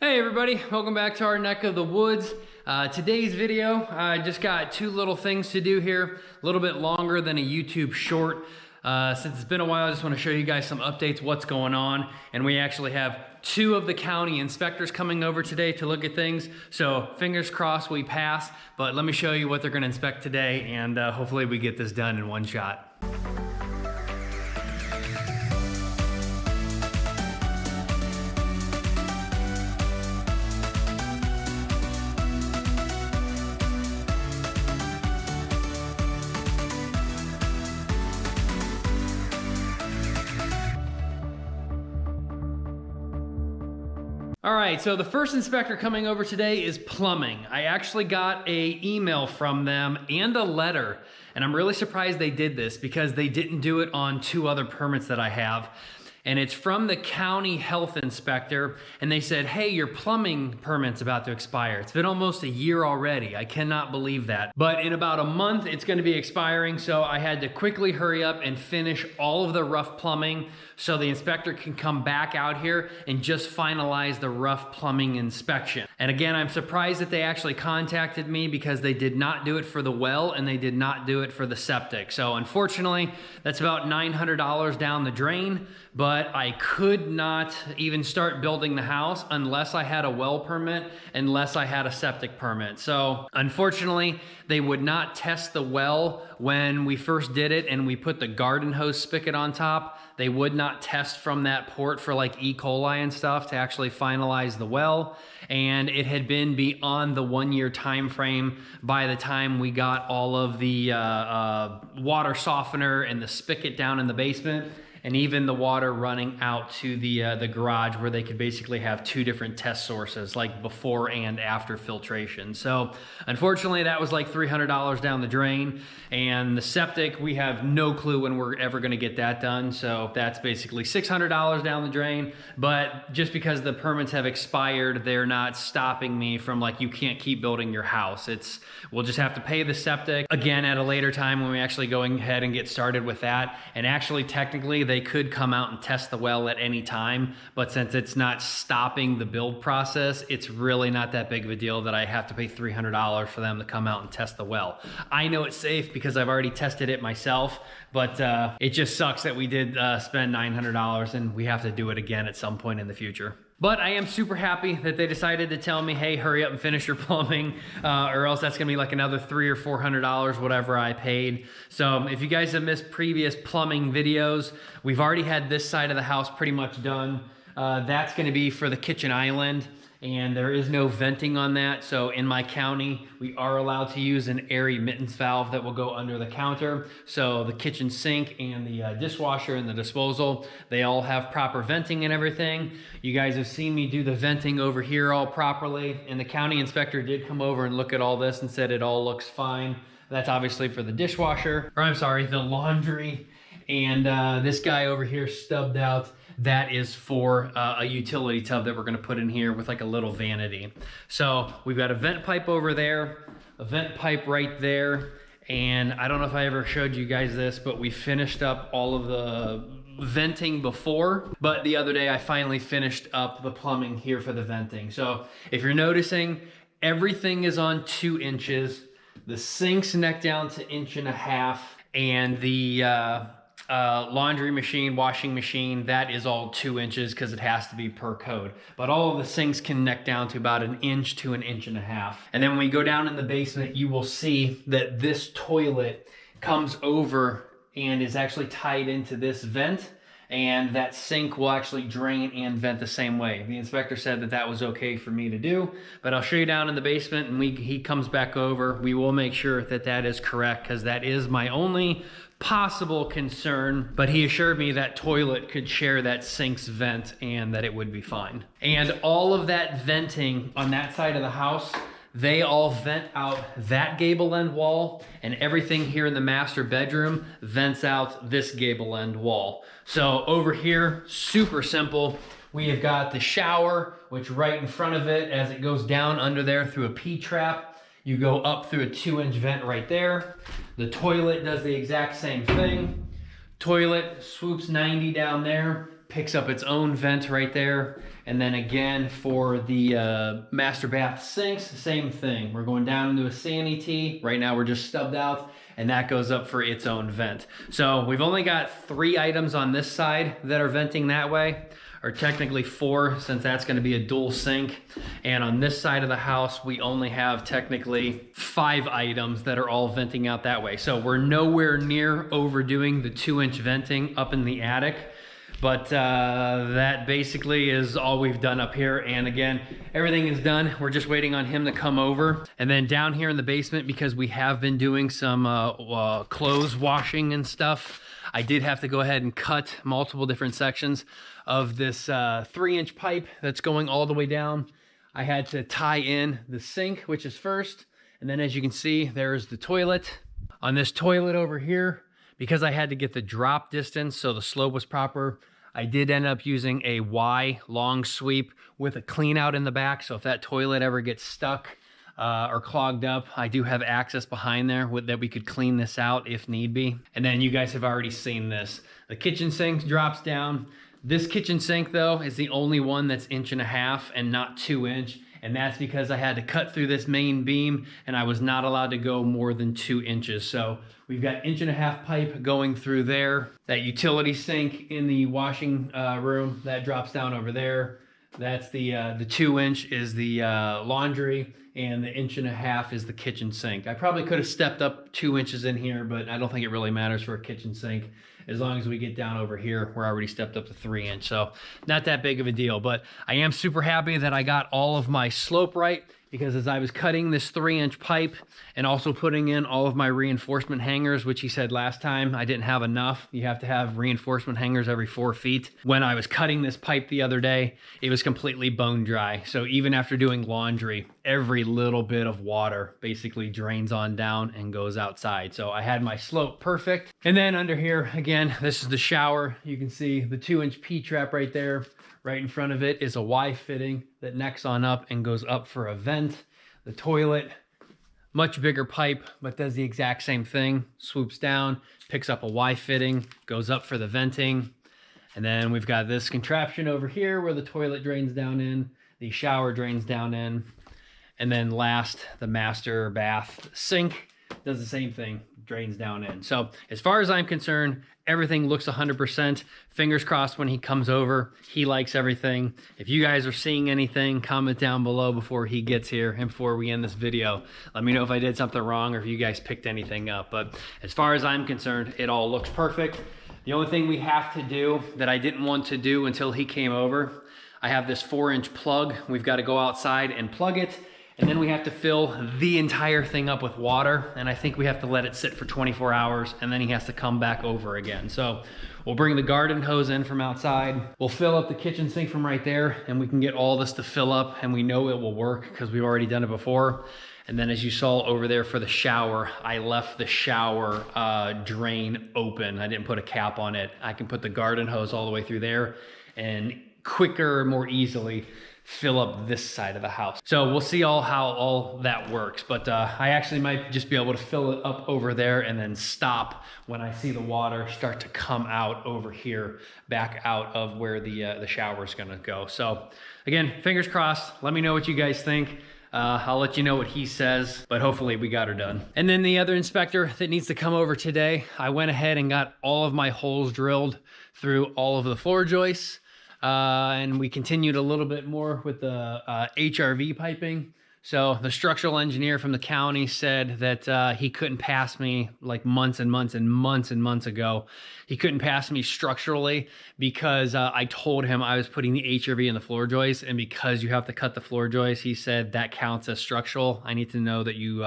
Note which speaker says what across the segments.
Speaker 1: Hey everybody, welcome back to our Neck of the Woods. Today's video, I just got two little things to do here, a little bit longer than a YouTube short. Since it's been a while, I just want to show you guys some updates, what's going on. And we actually have two of the county inspectors coming over today to look at things. So fingers crossed we pass, but let me show you what they're going to inspect today, and hopefully we get this done in one shot. All right, so the first inspector coming over today is plumbing. I actually got an email from them and a letter, and I'm really surprised they did this because they didn't do it on two other permits that I have. And it's from the county health inspector, and they said, hey, your plumbing permit's about to expire. It's been almost a year already. I cannot believe that. But in about a month, it's gonna be expiring, so I had to quickly hurry up and finish all of the rough plumbing so the inspector can come back out here and just finalize the rough plumbing inspection. And again, I'm surprised that they actually contacted me because they did not do it for the well and they did not do it for the septic. So unfortunately, that's about $900 down the drain, but I could not even start building the house unless I had a well permit, unless I had a septic permit. So unfortunately, they would not test the well when we first did it and we put the garden hose spigot on top. They would not test from that port for like E. coli and stuff to actually finalize the well. And it had been beyond the 1 year time frame by the time we got all of the water softener and the spigot down in the basement, and even the water running out to the garage where they could basically have two different test sources, like before and after filtration. So unfortunately, that was like $300 down the drain. And the septic, we have no clue when we're ever gonna get that done. So that's basically $600 down the drain. But just because the permits have expired, they're not stopping me from like, you can't keep building your house. We'll just have to pay the septic again at a later time when we actually go ahead and get started with that. And actually, technically, they could come out and test the well at any time, but since it's not stopping the build process, it's really not that big of a deal that I have to pay $300 for them to come out and test the well. I know it's safe because I've already tested it myself, but it just sucks that we did spend $900 and we have to do it again at some point in the future. But I am super happy that they decided to tell me, hey, hurry up and finish your plumbing, or else that's gonna be like another $300 or $400, whatever I paid. So if you guys have missed previous plumbing videos, we've already had this side of the house pretty much done. That's gonna be for the kitchen island, and there is no venting on that. So in my county, we are allowed to use an air emittance valve that will go under the counter. So the kitchen sink and the dishwasher and the disposal, they all have proper venting and everything. You guys have seen me do the venting over here all properly, and the county inspector did come over and look at all this and said it all looks fine. That's obviously for the dishwasher, or I'm sorry, the laundry. And this guy over here stubbed out, that is for a utility tub that we're gonna put in here with like a little vanity. So we've got a vent pipe over there, a vent pipe right there, and I don't know if I ever showed you guys this, but we finished up all of the venting before, but the other day I finally finished up the plumbing here for the venting. So if you're noticing, everything is on 2 inches, the sink's neck down to 1.5 inches, and the laundry machine, washing machine, that is all 2 inches because it has to be per code. But all of the sinks can neck down to about 1 inch to 1.5 inches. And then when we go down in the basement, you will see that this toilet comes over and is actually tied into this vent, and that sink will actually drain and vent the same way. The inspector said that that was okay for me to do, but I'll show you down in the basement, and he comes back over. We will make sure that that is correct because that is my only possible concern, but he assured me that toilet could share that sink's vent and that it would be fine. And all of that venting on that side of the house, they all vent out that gable end wall, and everything here in the master bedroom vents out this gable end wall. So over here, super simple. We have got the shower, which right in front of it, as it goes down under there through a P-trap, you go up through a 2-inch vent right there. The toilet does the exact same thing. Toilet swoops 90 down there, picks up its own vent right there. And then again, for the master bath sinks, same thing. We're going down into a sanity. Right now we're just stubbed out, and that goes up for its own vent. So we've only got 3 items on this side that are venting that way, or technically 4, since that's gonna be a dual sink. And on this side of the house, we only have technically 5 items that are all venting out that way. So we're nowhere near overdoing the 2-inch venting up in the attic. But that basically is all we've done up here. And again, everything is done. We're just waiting on him to come over. And then down here in the basement, because we have been doing some clothes washing and stuff, I did have to go ahead and cut multiple different sections of this 3-inch pipe that's going all the way down. I had to tie in the sink, which is first. And then as you can see, there's the toilet. On this toilet over here, because I had to get the drop distance so the slope was proper, I did end up using a Y long sweep with a clean out in the back. So if that toilet ever gets stuck or clogged up, I do have access behind there that we could clean this out if need be. And then you guys have already seen this. The kitchen sink drops down. This kitchen sink though is the only one that's 1.5 inches and not 2-inch. And that's because I had to cut through this main beam and I was not allowed to go more than 2 inches. So we've got 1.5 inch pipe going through there. That utility sink in the washing room, that drops down over there. That's the 2-inch is the laundry, and the 1.5 inch is the kitchen sink. I probably could have stepped up 2 inches in here, but I don't think it really matters for a kitchen sink. As long as we get down over here, we're already stepped up to 3-inch. So not that big of a deal, but I am super happy that I got all of my slope right, because as I was cutting this 3-inch pipe and also putting in all of my reinforcement hangers, which he said last time I didn't have enough. You have to have reinforcement hangers every 4 feet. When I was cutting this pipe the other day, it was completely bone dry. So even after doing laundry, every little bit of water basically drains on down and goes outside. So I had my slope perfect. And then under here, again, this is the shower. You can see the 2-inch P-trap right there. Right in front of it is a Y fitting that necks on up and goes up for a vent. The toilet, much bigger pipe, but does the exact same thing. Swoops down, picks up a Y fitting, goes up for the venting. And then we've got this contraption over here where the toilet drains down in, the shower drains down in. And then last, the master bath sink does the same thing, drains down in. So as far as I'm concerned, everything looks 100%. Fingers crossed when he comes over, he likes everything. If you guys are seeing anything, comment down below before he gets here and before we end this video. Let me know if I did something wrong or if you guys picked anything up. But as far as I'm concerned, it all looks perfect. The only thing we have to do that I didn't want to do until he came over, I have this 4-inch plug. We've got to go outside and plug it. And then we have to fill the entire thing up with water. And I think we have to let it sit for 24 hours and then he has to come back over again. So we'll bring the garden hose in from outside. We'll fill up the kitchen sink from right there and we can get all this to fill up, and we know it will work because we've already done it before. And then as you saw over there for the shower, I left the shower drain open. I didn't put a cap on it. I can put the garden hose all the way through there and quicker, more easily fill up this side of the house. So we'll see how all that works. But I actually might just be able to fill it up over there and then stop when I see the water start to come out over here, back out of where the shower is gonna go. So again, fingers crossed. Let me know what you guys think. I'll let you know what he says, but hopefully we got her done. And then the other inspector that needs to come over today, I went ahead and got all of my holes drilled through all of the floor joists. And we continued a little bit more with the HRV piping. So the structural engineer from the county said that he couldn't pass me like months and months and months and months ago. He couldn't pass me structurally because I told him I was putting the HRV in the floor joist, and because you have to cut the floor joist, he said that counts as structural. I need to know that you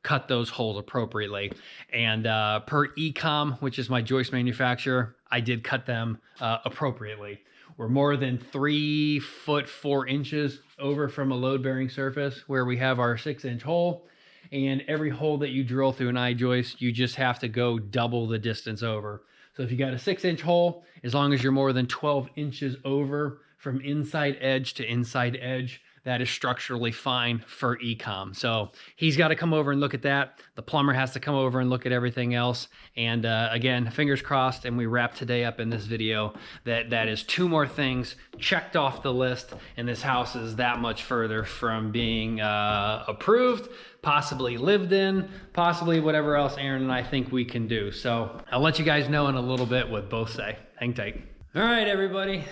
Speaker 1: cut those holes appropriately. And per Ecom, which is my joist manufacturer, I did cut them appropriately. We're more than 3 foot 4 inches over from a load-bearing surface where we have our 6-inch hole. And every hole that you drill through an I-joist, you just have to go double the distance over. So if you got a 6-inch hole, as long as you're more than 12 inches over from inside edge to inside edge, that is structurally fine for ecom. So he's got to come over and look at that. The plumber has to come over and look at everything else. And again, fingers crossed, and we wrap today up in this video that is 2 more things checked off the list, and this house is that much further from being approved, possibly lived in, possibly whatever else Aaron and I think we can do. So I'll let you guys know in a little bit what both say. Hang tight. All right, everybody,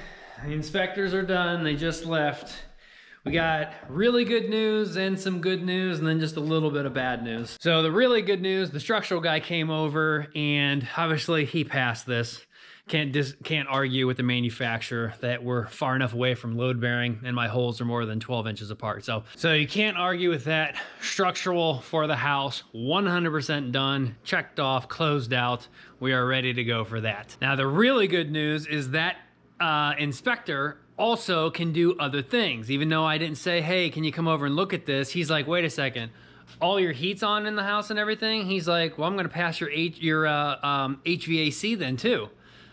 Speaker 1: the inspectors are done. They just left. We got really good news and some good news, and then just a little bit of bad news. So the really good news, the structural guy came over, and obviously he passed this. Can't argue with the manufacturer that we're far enough away from load bearing, and my holes are more than 12 inches apart. So you can't argue with that. Structural for the house, 100% done, checked off, closed out. We are ready to go for that. Now the really good news is that inspector also can do other things. Even though I didn't say, hey, can you come over and look at this? He's like, wait a second, all your heat's on in the house and everything? He's like, well, I'm gonna pass your HVAC then too.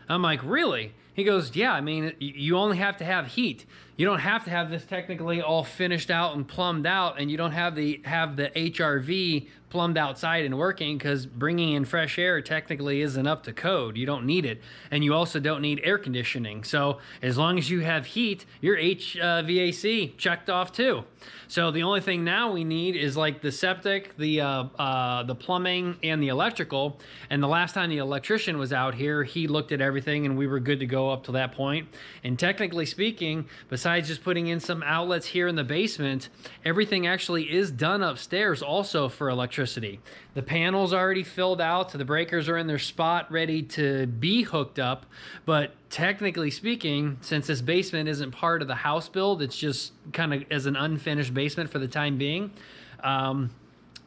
Speaker 1: I'm like, really? He goes, yeah, I mean, you only have to have heat. You don't have to have this technically all finished out and plumbed out, and you don't have the HRV plumbed outside and working, because bringing in fresh air technically isn't up to code. You don't need it. And you also don't need air conditioning. So as long as you have heat, your HVAC checked off too. So the only thing now we need is like the septic, the plumbing, and the electrical. And the last time the electrician was out here, he looked at everything and we were good to go up to that point. And technically speaking, besides just putting in some outlets here in the basement, everything actually is done upstairs also for electricity. The panels already filled out, the breakers are in their spot ready to be hooked up, but technically speaking, since this basement isn't part of the house build, it's just kind of as an unfinished basement for the time being.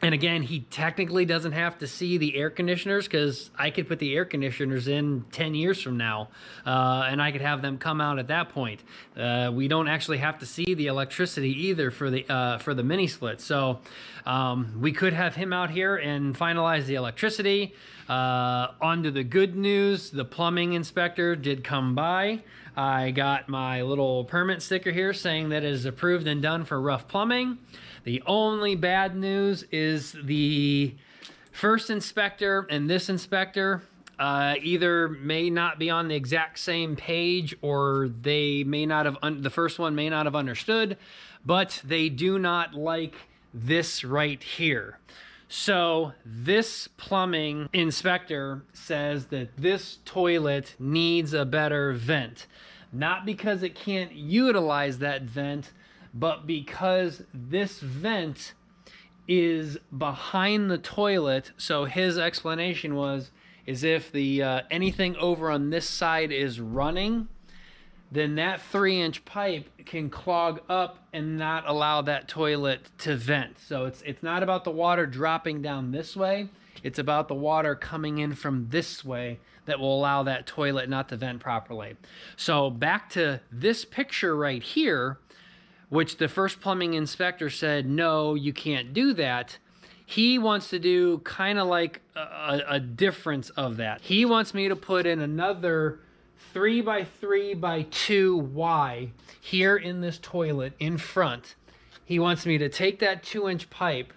Speaker 1: And again, he technically doesn't have to see the air conditioners, because I could put the air conditioners in 10 years from now, and I could have them come out at that point. We don't actually have to see the electricity either for the mini split. So we could have him out here and finalize the electricity. On to the good news, the plumbing inspector did come by. I got my little permit sticker here saying that it is approved and done for rough plumbing. The only bad news is the first inspector and this inspector either may not be on the exact same page, or they may not have, the first one may not have understood, but they do not like this right here. So this plumbing inspector says that this toilet needs a better vent. Not because it can't utilize that vent, but because this vent is behind the toilet. So his explanation is if the anything over on this side is running, then that 3-inch pipe can clog up and not allow that toilet to vent. So it's not about the water dropping down this way, it's about the water coming in from this way that will allow that toilet not to vent properly. So back to this picture right here, which the first plumbing inspector said, no, you can't do that. He wants to do kind of like a difference of that. He wants me to put in another 3x3x2 Y here in this toilet in front. He wants me to take that 2-inch pipe,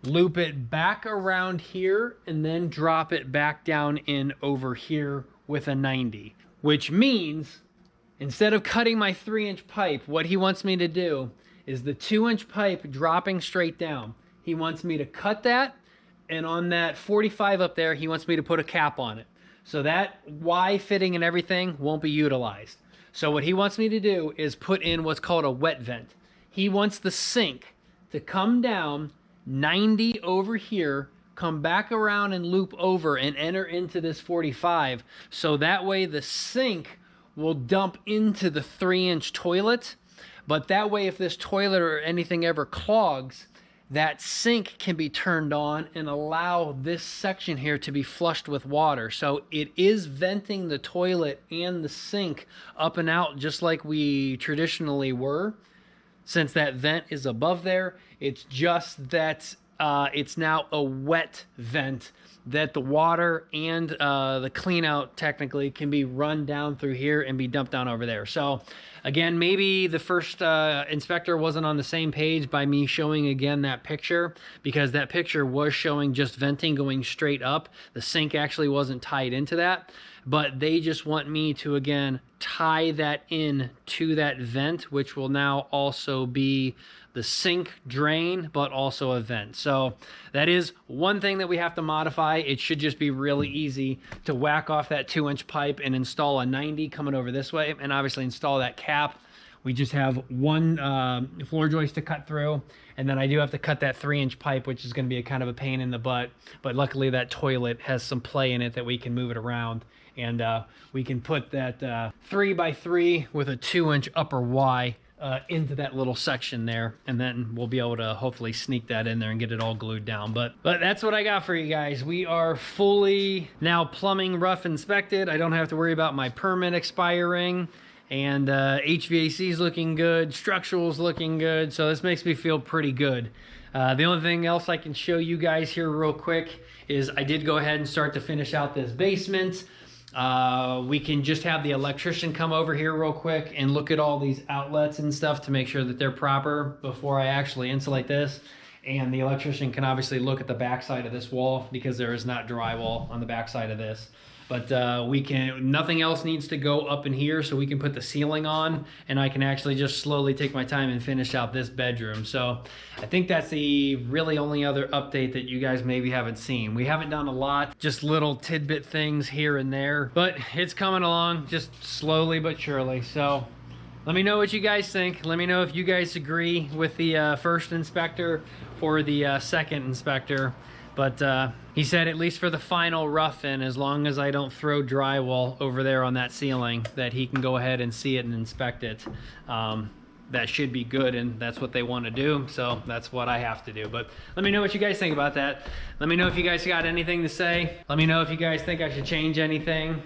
Speaker 1: loop it back around here, and then drop it back down in over here with a 90. Which means, instead of cutting my 3-inch pipe, what he wants me to do is the 2-inch pipe dropping straight down. He wants me to cut that, and on that 45 up there, he wants me to put a cap on it. So that Y fitting and everything won't be utilized. So what he wants me to do is put in what's called a wet vent. He wants the sink to come down 90 over here, come back around and loop over and enter into this 45. So that way the sink will dump into the 3-inch toilet. But that way, if this toilet or anything ever clogs, that sink can be turned on and allow this section here to be flushed with water. So it is venting the toilet and the sink up and out just like we traditionally were. Since that vent is above there, it's just that it's now a wet vent that the water and the clean out technically can be run down through here and be dumped down over there. So again, maybe the first inspector wasn't on the same page by me showing again that picture, because that picture was showing just venting going straight up. The sink actually wasn't tied into that, but they just want me to again tie that in to that vent, which will now also be the sink drain, but also a vent. So that is one thing that we have to modify. It should just be really easy to whack off that 2-inch pipe and install a 90 coming over this way, and obviously install that cap. We just have one floor joist to cut through, and then I do have to cut that 3-inch pipe, which is going to be a kind of a pain in the butt, but luckily that toilet has some play in it that we can move it around, and we can put that 3x3 with a 2-inch upper Y into that little section there, and then we'll be able to hopefully sneak that in there and get it all glued down. But that's what I got for you guys. We are fully now plumbing rough inspected. I don't have to worry about my permit expiring, and HVAC is looking good, structural's looking good, so this makes me feel pretty good. The only thing else I can show you guys here real quick is I did go ahead and start to finish out this basement. We can just have the electrician come over here real quick and look at all these outlets and stuff to make sure that they're proper before I actually insulate this. And the electrician can obviously look at the backside of this wall, because there is not drywall on the backside of this. But nothing else needs to go up in here, so we can put the ceiling on, and I can actually just slowly take my time and finish out this bedroom. So I think that's the really only other update that you guys maybe haven't seen. We haven't done a lot, just little tidbit things here and there, but it's coming along just slowly but surely. So let me know what you guys think. Let me know if you guys agree with the first inspector or the second inspector. But he said at least for the final rough-in, as long as I don't throw drywall over there on that ceiling, that he can go ahead and see it and inspect it. That should be good, and that's what they want to do, so that's what I have to do. But let me know what you guys think about that. Let me know if you guys got anything to say. Let me know if you guys think I should change anything,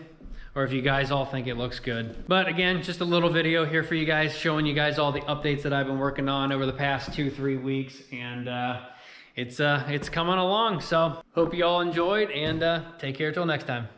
Speaker 1: or if you guys all think it looks good. But again, just a little video here for you guys, showing you guys all the updates that I've been working on over the past 2-3 weeks, and it's coming along. So hope you all enjoyed, and take care till next time.